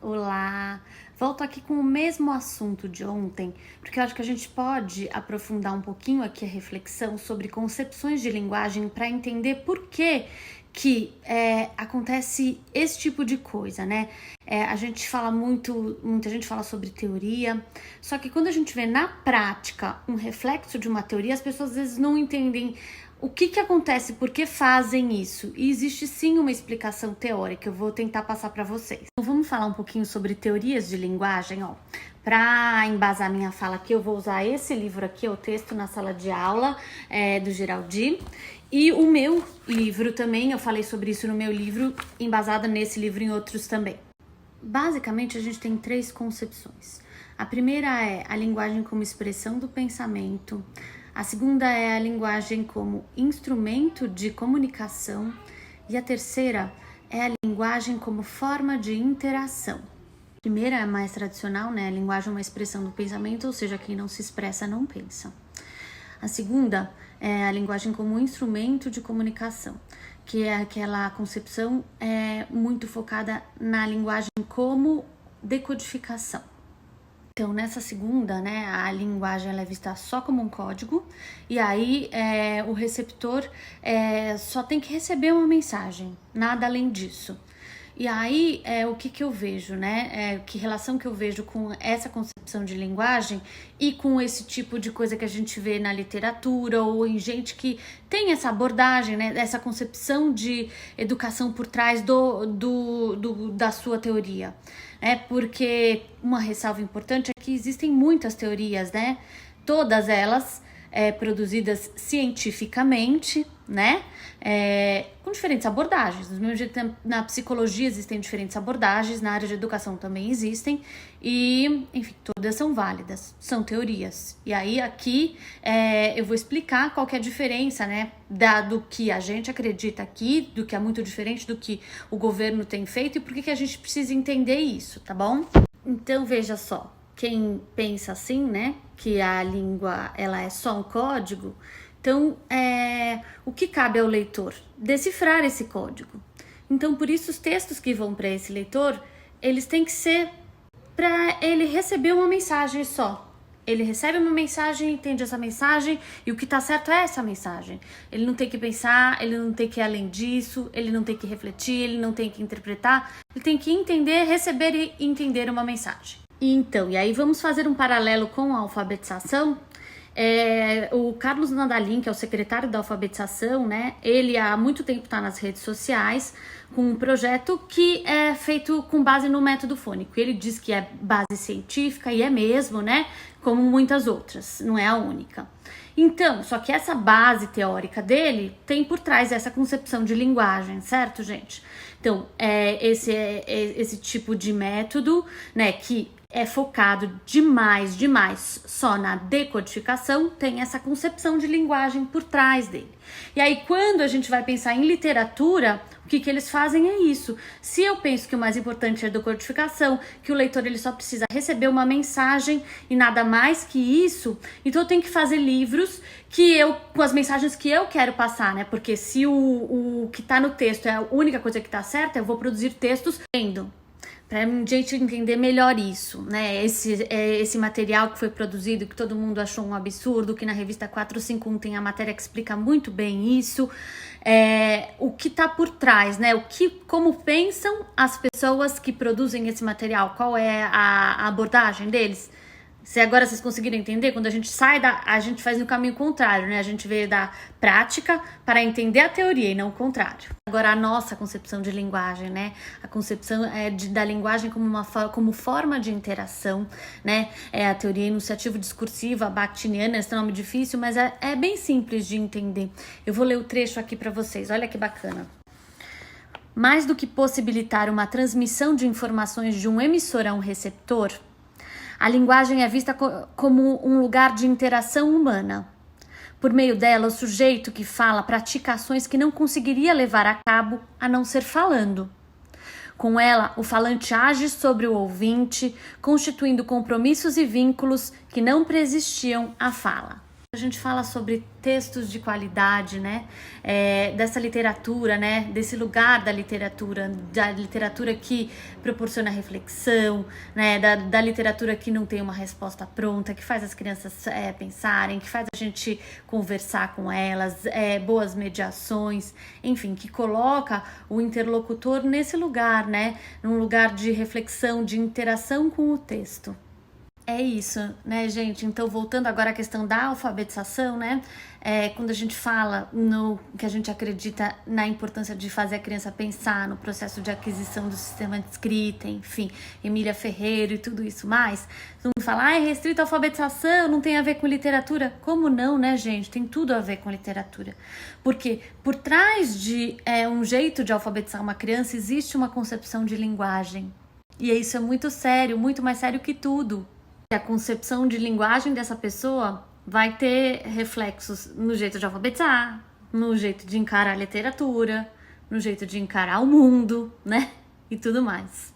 Olá! Volto aqui com o mesmo assunto de ontem, porque eu acho que a gente pode aprofundar um pouquinho aqui a reflexão sobre concepções de linguagem para entender por que acontece esse tipo de coisa, né? A gente fala muita gente fala sobre teoria, só que quando a gente vê na prática um reflexo de uma teoria, as pessoas às vezes não entendem o que acontece, por que fazem isso. E existe sim uma explicação teórica, eu vou tentar passar para vocês. Então vamos falar um pouquinho sobre teorias de linguagem, ó. Para embasar minha fala aqui, eu vou usar esse livro aqui, o texto na sala de aula do Geraldi. E o meu livro também, eu falei sobre isso no meu livro, embasada nesse livro e em outros também. Basicamente, a gente tem três concepções. A primeira é a linguagem como expressão do pensamento. A segunda é a linguagem como instrumento de comunicação. E a terceira é a linguagem como forma de interação. A primeira é a mais tradicional, né? A linguagem é uma expressão do pensamento, ou seja, quem não se expressa não pensa. A segunda é a linguagem como instrumento de comunicação, que é aquela concepção muito focada na linguagem como decodificação. Então, nessa segunda, né, a linguagem ela é vista só como um código, e aí o receptor só tem que receber uma mensagem, nada além disso. E aí, o que eu vejo, né? Que relação que eu vejo com essa concepção de linguagem e com esse tipo de coisa que a gente vê na literatura ou em gente que tem essa abordagem, né? Essa concepção de educação por trás da sua teoria. Porque uma ressalva importante é que existem muitas teorias, né? Todas elas produzidas cientificamente, né? Com diferentes abordagens. Do mesmo jeito, na psicologia existem diferentes abordagens, na área de educação também existem, e, enfim, todas são válidas, são teorias. E aí, aqui, eu vou explicar qual que é a diferença, né? Do que a gente acredita aqui, do que é muito diferente do que o governo tem feito, e por que a gente precisa entender isso, tá bom? Então, veja só. Quem pensa assim, né, que a língua ela é só um código, então o que cabe ao leitor? Decifrar esse código. Então, por isso, os textos que vão para esse leitor, eles têm que ser para ele receber uma mensagem só. Ele recebe uma mensagem, entende essa mensagem e o que tá certo é essa mensagem. Ele não tem que pensar, ele não tem que ir além disso, ele não tem que refletir, ele não tem que interpretar, ele tem que entender, receber e entender uma mensagem. Então, e aí vamos fazer um paralelo com a alfabetização. O Carlos Nadalim, que é o secretário da alfabetização, né? Ele há muito tempo está nas redes sociais com um projeto que é feito com base no método fônico. Ele diz que é base científica e é mesmo, né? Como muitas outras, não é a única. Então, só que essa base teórica dele tem por trás essa concepção de linguagem, certo, gente? Então, esse tipo de método, né, que é focado demais só na decodificação, tem essa concepção de linguagem por trás dele. E aí, quando a gente vai pensar em literatura, o que eles fazem é isso. Se eu penso que o mais importante é a decodificação, que o leitor ele só precisa receber uma mensagem e nada mais que isso, então eu tenho que fazer livros com as mensagens que eu quero passar, né? Porque se o que tá no texto é a única coisa que tá certa, eu vou produzir textos lendo. Para a gente entender melhor isso, né? Esse material que foi produzido, que todo mundo achou um absurdo, que na revista 451 tem a matéria que explica muito bem isso, o que está por trás, né? Como pensam as pessoas que produzem esse material, qual é a abordagem deles. Se agora vocês conseguiram entender, quando a gente a gente faz no caminho contrário, né? A gente veio da prática para entender a teoria e não o contrário. Agora, a nossa concepção de linguagem, né? A concepção da linguagem como forma de interação, né? A teoria enunciativo-discursiva bakhtiniana, esse nome difícil, mas é bem simples de entender. Eu vou ler o trecho aqui para vocês, olha que bacana. Mais do que possibilitar uma transmissão de informações de um emissor a um receptor, a linguagem é vista como um lugar de interação humana. Por meio dela, o sujeito que fala pratica ações que não conseguiria levar a cabo a não ser falando. Com ela, o falante age sobre o ouvinte, constituindo compromissos e vínculos que não preexistiam à fala. A gente fala sobre textos de qualidade, né? Dessa literatura, né? Desse lugar da literatura que proporciona reflexão, né? Da literatura que não tem uma resposta pronta, que faz as crianças pensarem, que faz a gente conversar com elas, boas mediações, enfim, que coloca o interlocutor nesse lugar, né? Num lugar de reflexão, de interação com o texto. É isso, né, gente? Então, voltando agora à questão da alfabetização, né? Quando a gente fala no que a gente acredita na importância de fazer a criança pensar no processo de aquisição do sistema de escrita, enfim, Emília Ferreira e tudo isso mais, todo mundo fala, é restrito à alfabetização, não tem a ver com literatura. Como não, né, gente? Tem tudo a ver com literatura. Porque por trás de um jeito de alfabetizar uma criança, existe uma concepção de linguagem. E isso é muito sério, muito mais sério que tudo. A concepção de linguagem dessa pessoa vai ter reflexos no jeito de alfabetizar, no jeito de encarar a literatura, no jeito de encarar o mundo, né? E tudo mais.